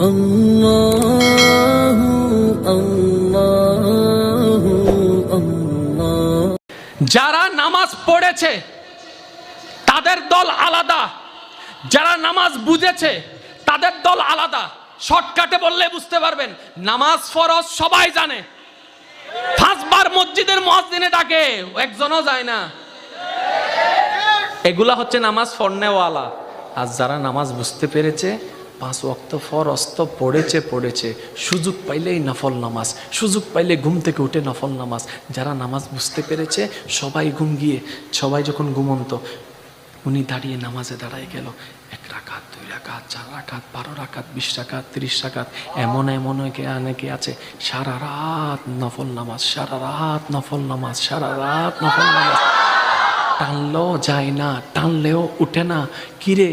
আল্লাহু আল্লাহু আল্লাহ। যারা নামাজ পড়েছে তাদের দল আলাদা, যারা নামাজ বুঝেছে তাদের দল আলাদা। শর্টকাটে বললে বুঝতে পারবেন, নামাজ ফরজ সবাই জানে, 5 বার মসজিদের মুয়াজ্জিনে ডাকে, একজনও যায় না, এগুলা হচ্ছে নামাজ পড়নেওয়ালা। আর যারা নামাজ বুঝতে পেরেছে, 5 ওয়াক্ত ফরজ তো পড়েছে, সুযোগ পাইলেই নফল নামাজ, সুযোগ পাইলে ঘুম থেকে উঠে নফল নামাজ। যারা নামাজ বুঝতে পেরেছে সবাই ঘুম গিয়ে, সবাই যখন ঘুমন্ত, উনি দাঁড়িয়ে নামাজে দাঁড়ায় গেল, 1 রাকাত 2 রাকাত 4 রাকাত 12 রাকাত 20 রাকাত 30 রাকাত, এমন অনেকে আছে সারা রাত নফল নামাজ, সারা রাত নফল নামাজ, সারা রাত নফল নামাজ, টানলেও যায় না, টানলেও উঠে না। কিরে,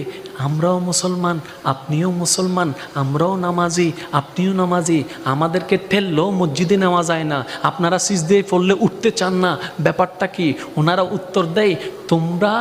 আমরাও মুসলমান, আপনিও মুসলমান, আমরাও নামাজি, আপনিও নামাজি, আমাদেরকে ঠেললেও মসজিদে নেওয়া যায় না, আপনারা সিজদায় পড়লে উঠতে চান না, ব্যাপারটা কি? ওনারা উত্তর দেয়, তোমরা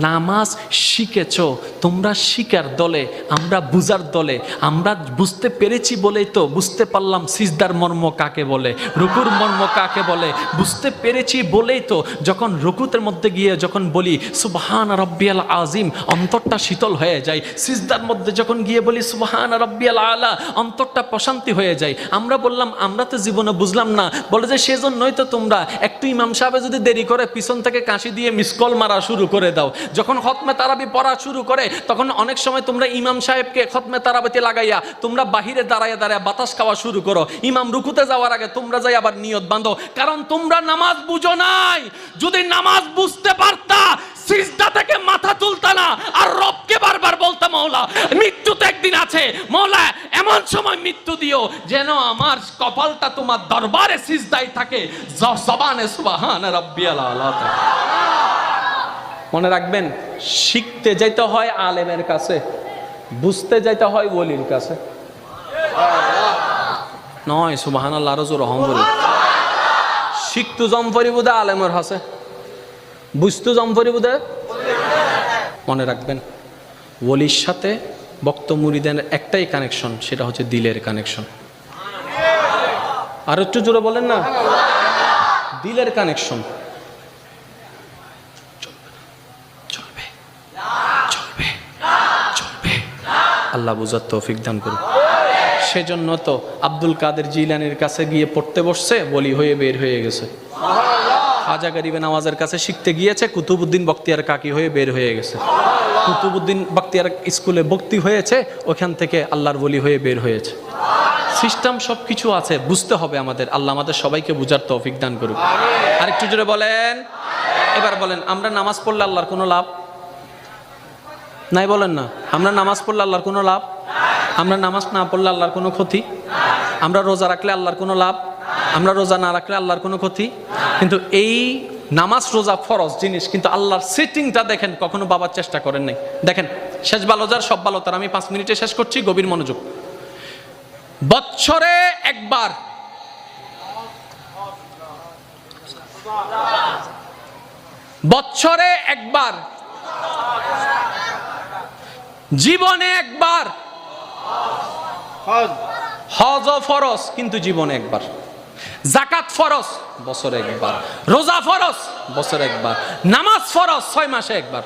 নামাজ শিখেছ, তোমরা শিকার দলে, আমরা বুঝার দলে। আমরা বুঝতে পেরেছি বলেই তো বুঝতে পারলাম সিজদার মর্ম কাকে বলে, রুকুর মর্ম কাকে বলে, বুঝতে পেরেছি বলেই তো যখন রুকুতের মধ্যে গিয়ে যখন বলি সুবহান রাব্বিয়াল আযীম, অন্তরটা শীতল হয়ে যায়। সিজদার মধ্যে যখন গিয়ে বলি সুবহান রাব্বিয়াল আলা, অন্তরটা প্রশান্তি হয়ে যায়। আমরা বললাম আমরা তো জীবনে বুঝলাম না, বলে যে সেজন্যই তো তোমরা একটু ইমাম সাহেব যদি দেরি করে পিছন থেকে কাশি দিয়ে মিসকল মারা শুরু করে দাও। যখন খতমে তারাবি পড়া শুরু করে তখন অনেক সময় তোমরা ইমাম সাহেবকে খতমে তারাবিতে লাগাইয়া তোমরা বাহিরে দাঁড়ায় বাতাস খাওয়া শুরু করো। ইমাম রুকুতে যাওয়ার আগে তোমরা যাই আবার নিয়ত বাঁধো, কারণ তোমরা নামাজ বুঝো নাই। যদি নামাজ বুঝতে পারতা, সিজদা থেকে মাথা তুলতা না, আর রবকে বারবার বলতা মওলা মৃত্যু তো একদিন আছে, মওলা এমন সময় মৃত্যু দিও যেন আমার কপালটা তোমার দরবারে সিজদায় থাকে, জবানে সুবহান রাব্বিয়াল আলা থাকে। মনে রাখবেন, শিখতে যাইতে হয় আলেমের কাছে, বুঝতে যাইতে হয় ওলির কাছে, নয় সুবহানাল্লাহ আরো জোরে রহমতুল্লাহ। শিখতু জমফরি বুদে আলেমের হাসে, বুঝতু জমফরি বুদে। মনে রাখবেন, ওলির সাথে বক্ত মুরিদের একটাই কানেকশন, সেটা হচ্ছে দিলের কানেকশন। আর একটু জোরে বলেন না, দিলের কানেকশন। আল্লাহ বুঝার তৌফিক দান করুন। সেজন্য তো আব্দুল কাদের জিলানির কাছে গিয়ে পড়তে বসছে, বলি হয়ে বের হয়ে গেছে। খাজা গরিবে নওয়াজের কাছে শিখতে গিয়েছে, কুতুবউদ্দিন বখতিয়ার কাকি হয়ে বের হয়ে গেছে। কুতুবউদ্দিন বখতিয়ার স্কুলে ভর্তি হয়েছে, ওখান থেকে আল্লাহর বলি হয়ে বের হয়েছে। সিস্টেম সব কিছু আছে, বুঝতে হবে আমাদের। আল্লাহ আমাদের সবাইকে বুঝার তৌফিক দান করুন। আরেকটু জোরে বলেন। এবার বলেন, আমরা নামাজ পড়লে আল্লাহর কোনো লাভ নাই? বলেন না, আমরা নামাজ পড়লে আল্লাহর কোনো লাভ? আমরা নামাজ না পড়লে আল্লাহর কোনো ক্ষতি? আমরা রোজা রাখলে আল্লাহর কোনো লাভ? আমরা রোজা না রাখলে আল্লাহর কোনো ক্ষতি? কিন্তু এই নামাজ রোজা ফরজ জিনিস, কিন্তু আল্লাহর সেটিংটা দেখেন, কখনো বাবার চেষ্টা করেন নাই। দেখেন, শেষ ভালো যার সব ভালো তার। আমি 5 মিনিটে শেষ করছি, গভীর মনোযোগ। বছরে একবার, বছরে একবার, জীবনে একবার হজ ফরজ, কিন্তু জীবনে একবার। যাকাত ফরজ, বছরে একবার। রোজা ফরজ, বছরে একবার। নামাজ ফরজ, 6 মাসে একবার।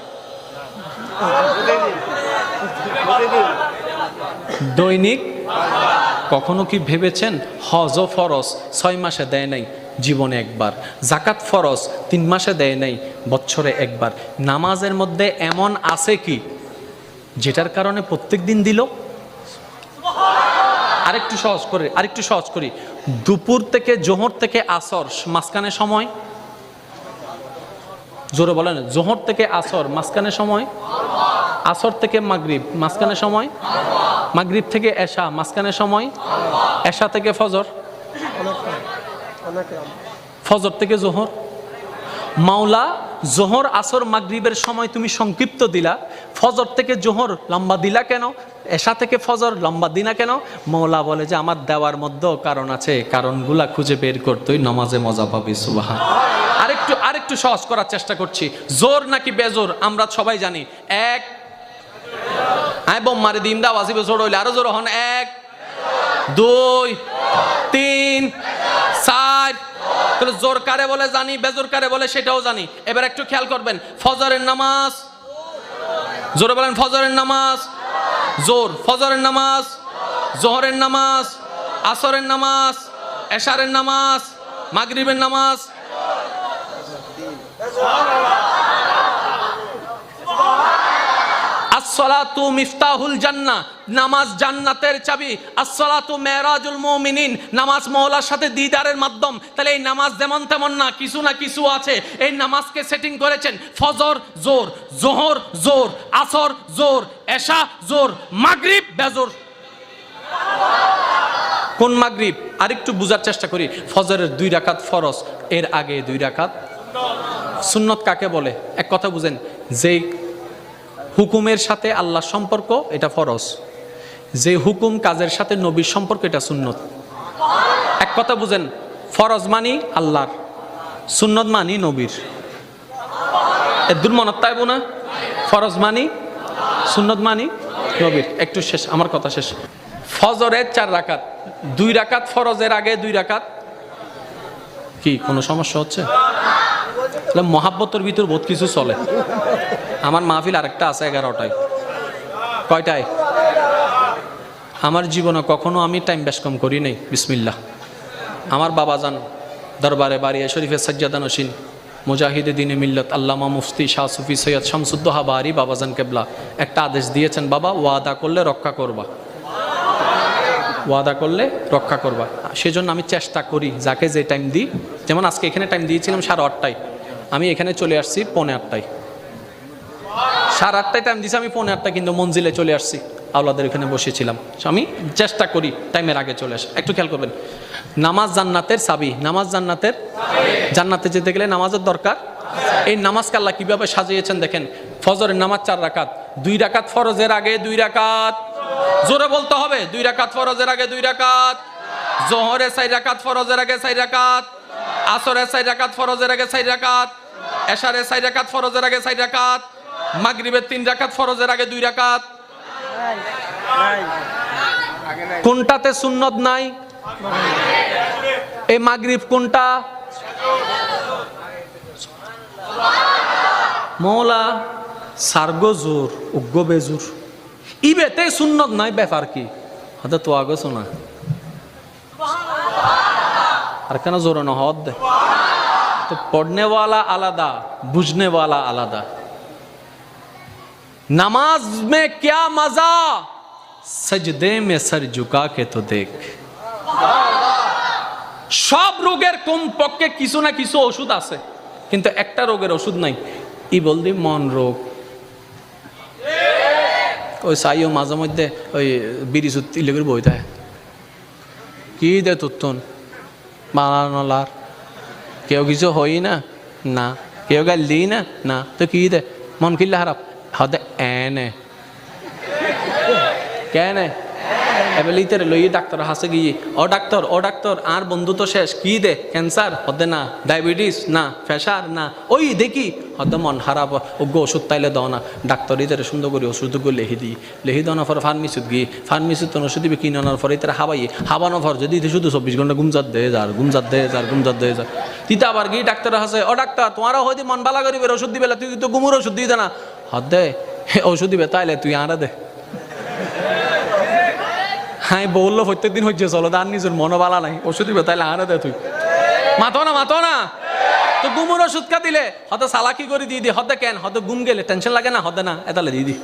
দৈনিক কখনো কি ভেবেছেন হজ ফরজ 6 মাসে দেয় নাই, জীবনে একবার। যাকাত ফরজ 3 মাসে দেয় নাই, বছরে একবার। নামাজের মধ্যে এমন আছে কি যেটার কারণে প্রত্যেক দিন দিল? আরেকটু সহজ করি, দুপুর থেকে জোহর থেকে আসর মাঝখানে সময়, জোরে বলেন, জোহর থেকে আসর মাঝখানে সময়, আসর থেকে মাগরিব মাঝখানে সময়, মাগরিব থেকে এশা মাঝখানে সময়, এশা থেকে ফজর, ফজর থেকে জোহর। মাওলা জোহর আসর মাগরিবের সময় তুমি সংক্ষিপ্ত দিলা, ফজর থেকে জোহর লম্বা দিলা কেন? এশা থেকে ফজর লম্বা দিনা কেন? মাওলা বলে যে আমার দেওয়ার মধ্যেও কারণ আছে, কারণগুলা খুঁজে বের করতেই নামাজে মজা পাবি। সুবহান। আরেকটু সহজ করার চেষ্টা করছি। জোর নাকি বেজোর আমরা সবাই জানি। এক, আই বম মারি দিম দা ওয়াজিবে জোর হইলে আরো জোর হন। এক, 2 3 4। তাহলে জোর কারে বলে জানি, বেজোর কারে বলে সেটাও জানি। এবার একটু খেয়াল করবেন, ফজরের নামাজ, জোরে বলেন ফজরের নামাজ, জোর, ফজরের নামাজ, জোহরের নামাজ, আসরের নামাজ, এশারের নামাজ, মাগরিবের নামাজ। আসসালাতু মিফতাহুল জান্নাহ, নামাজ জান্নাতের চাবি। আসসালাতু মেরাজুল মুমিনিন, নামাজ মওলার সাথে দিদারের মাধ্যম। তাহলে এই নামাজ যেমন তেমন না, কিছু না কিছু আছে। এই নামাজকে সেটিং করেছেন ফজর জোর, জোহর জোর, আসর জোর, এশা জোর, মাগরিব বেজোর। কোন মাগরিব? আরেকটু বুঝার চেষ্টা করি। ফজরের 2 রাকাত ফরজ, এর আগে 2 রাকাত সুন্নত। কাকে বলে? এক কথা বুঝেন, যে হুকুমের সাথে আল্লাহর সম্পর্ক এটা ফরজ, যে হুকুম কাজের সাথে নবীর সম্পর্ক এটা সুন্নত। এক কথা বুঝেন, ফরজ মানি আল্লাহর, সুন্নত মানি নবীর। এর দুর্মনত তাইব না? ফরজ মানি, সুন্নত মানি নবীর। একটু শেষ, আমার কথা শেষ। ফজরের 4 রাকাত, 2 রাকাত ফরজের আগে 2 রাকাত। কি কোনো সমস্যা হচ্ছে? মহাব্বতের ভিতর বহুত কিছু চলে। আমার মাহফিল আরেকটা আছে 11টায়। কয়টায়? আমার জীবনে কখনো আমি টাইম বেশ কম করি নাই। বিসমিল্লাহ। আমার বাবাজান দরবারে বাড়িয়া শরীফের সাজ্জাদা নসীন মুজাহিদে দিনে মিল্লত আল্লামা মুফতি শাহ সুফি সৈয়দ শামসুদ্দোহা বারি বাবাজান কেবলা একটা আদেশ দিয়েছেন, বাবা ওয়াদা করলে রক্ষা করবা, ওয়াদা করলে রক্ষা করবা। সেজন্য আমি চেষ্টা করি যাকে যে টাইম দিই, যেমন আজকে এখানে টাইম দিয়েছিলাম 8:30টায়, আমি এখানে চলে আসছি 7:45। 8:30টায় টাইম দিয়েছি আমি 7:45, কিন্তু মঞ্জিলে চলে আসছি, আওলাদের এখানে বসেছিলাম। আমি চেষ্টা করি টাইমের আগে চলে আসা। একটু খেয়াল করবেন, নামাজ জান্নাতের চাবি। নামাজ জান্নাতের, জান্নাতে যেতে গেলে নামাজের দরকার। এই নামাজকে আল্লাহ কিভাবে সাজিয়েছেন দেখেন। ফজরের নামাজ 4 রাকাত, 2 রাকাত ফরজের আগে 2 রাকাত। জোরে বলতে হবে, 2 রাকাত ফরজের আগে 2 রাকাত। জোহরে 4 রাকাত ফরজের আগে 4 রাকাত। আসরে 4 রাকাত ফরজের আগে 4 রাকাত। এশারে 4 রাকাত ফরজের আগে 4 রাকাত। মাগরিবের 3 রাকাত ফরজের আগে 2 রাকাত। কোনটাতে সুন্নত নাই? এই মাগরিব কোনটা? মৌলা সার্গ জোর, উগ্র বেজুর, ইবেতে সুন্নত নাই। ব্যাপার কি? হয়তো তো আগে শোনা আর কেন জোরে না হদ দে। তো পড়নে वाला আলাদা, বুঝনে वाला আলাদা। नमाज में क्या मजा, सजदे में सर झुका के तो देख। সব রোগের কমপক্ষে কিছু না কিছু ওষুধ আছে, কিন্তু একটা রোগের ওষুধ নাই। ই বলদি মন রোগ। ওই সাইও মাঝে মধ্যে ওই বিড়ি সুত্তি লেগে বই দেয়, কি দে তুত্তন বানানোলার। কেউ কিছু হই না, না কেউ গাল দিই না, না তো কি দে মন কিল্লা খারাপ হদে এনে কেন এবার লিতে লইয়ে ডাক্তার হাসে গিয়ে, ও ডাক্তার আর বন্ধু তো শেষ, কি দে ক্যান্সার হদে না, ডায়াবেটিস না, প্রেশার না, ওই দেখি হদে মন খারাপ ওগো ওষুধ তাইলে দাও না। ডাক্তার ইতারে সুন্দর করে ওষুধগুলো লেহি দেওয়ার পর ফার্মেসিত গিয়ে ফার্মেসিত ওষুধ দিবে, কিনে আনার পরে ইতারা হাবানোর পর যদি শুধু 24 ঘন্টা গুমজাত দেয় যার তিতা আবার গিয়ে ডাক্তার হাসে, ও ডাক্তার তোমারও হয়তো মন বালা করিবে ওষুধ দিবে, তুই তো গুমুর ওষুধ দিতে না। হদে ওষুধ দিবে তাইলে তুই আনা দে। হ্যাঁ বললো প্রত্যেকদিন হচ্ছে চলো, তার নিজের মনোবালা নাই, ওষুধ দিবে তাইলে আনে দে তুই মাতো না তো গুমুর ওষুধ কা দিলে হয়তো সালাকি করে দিয়ে দি। হতে কেন হয়তো গুম গেলে টেনশন লাগে না, হতে না এতালে দিয়ে দি।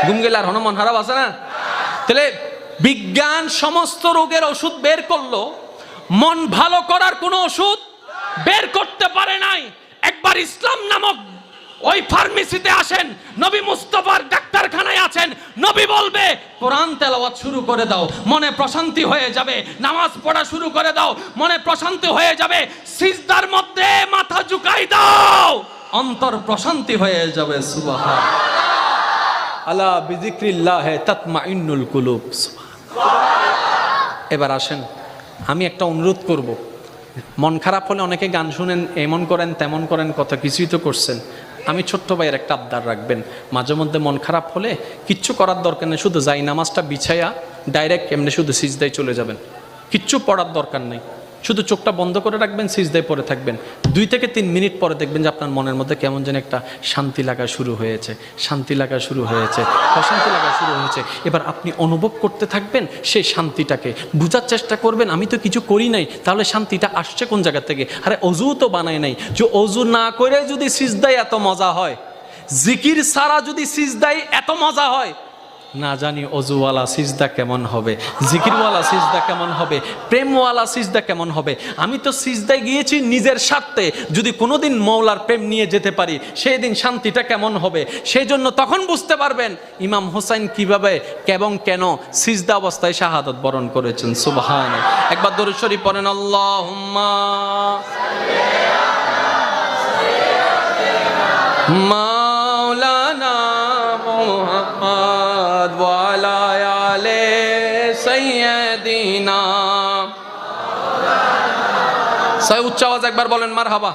গুম গেলে আর হনো মন খারাপ আছে না। তাহলে বিজ্ঞান সমস্ত রোগের ওষুধ বের করলো, মন ভালো করার কোনো ওষুধ বের করতে পারে নাই। একবার ইসলাম নামক ওই ফার্মেসিতে আসেন, নবী মুস্তাফার ডাক্তারখানায় আছেন, নবী বলবে কোরআন তেলাওয়াত শুরু করে দাও, মনে প্রশান্তি হয়ে যাবে। নামাজ পড়া শুরু করে দাও, মনে প্রশান্তি হয়ে যাবে। সিজদার মধ্যে মাথা ঝুঁকাই দাও, অন্তর প্রশান্তি হয়ে যাবে। সুবহান আলা বিযিক্রিল্লাহ তাতমাইন্নুল কুলুব। এবার আসেন, আমি একটা অনুরোধ করব। মন খারাপ হলে অনেকে গান শুনেন, এমন করেন তেমন করেন, কত কিছুই তো করছেন। আমি ছোট্ট ভাইয়ের একটা আবদার রাখবেন, মাঝে মধ্যে মন খারাপ হলে কিচ্ছু করার দরকার নেই, শুধু যাই নামাজটা বিছাইয়া ডাইরেক্ট এমনি শুধু সিজদায় চলে যাবেন, কিচ্ছু পড়ার দরকার নেই, শুধু চোখটা বন্ধ করে রাখবেন, সিজদায় পড়ে থাকবেন। 2 থেকে 3 মিনিট পরে দেখবেন যে আপনার মনের মধ্যে কেমন যেন একটা শান্তি লাগা শুরু হয়েছে, শান্তি লাগা শুরু হয়েছে, অশান্তি লাগা শুরু হয়েছে। এবার আপনি অনুভব করতে থাকবেন সেই শান্তিটাকে, বোঝার চেষ্টা করবেন আমি তো কিছু করি নাই, তাহলে শান্তিটা আসছে কোন জায়গা থেকে? আরে অজু তো বানাই নাই, যে অজু না করে যদি সিজদায় এত মজা হয়, জিকির ছাড়া যদি সিজদায় এত মজা হয়, না জানি অজুওয়ালা সিজদা কেমন হবে, জিকিরওয়ালা সিজদা কেমন হবে, প্রেমওয়ালা সিজদা কেমন হবে। আমি তো সিজদায় গিয়েছি নিজের স্বার্থে, যদি কোনোদিন মওলার প্রেম নিয়ে যেতে পারি সেই দিন শান্তিটা কেমন হবে। সেই জন্য তখন বুঝতে পারবেন ইমাম হোসাইন কিভাবে এবং কেন সিজদা অবস্থায় শাহাদত বরণ করেছেন। সুবহান। একবার দরুদ শরীফ পড়েন, আল্লাহুম্মা মাওলানা মুহাম্মদ ওয়া আলা আলি সাইয়্যিদিনা। উচ্চ আওয়াজ একবার বলেন মারহাবা।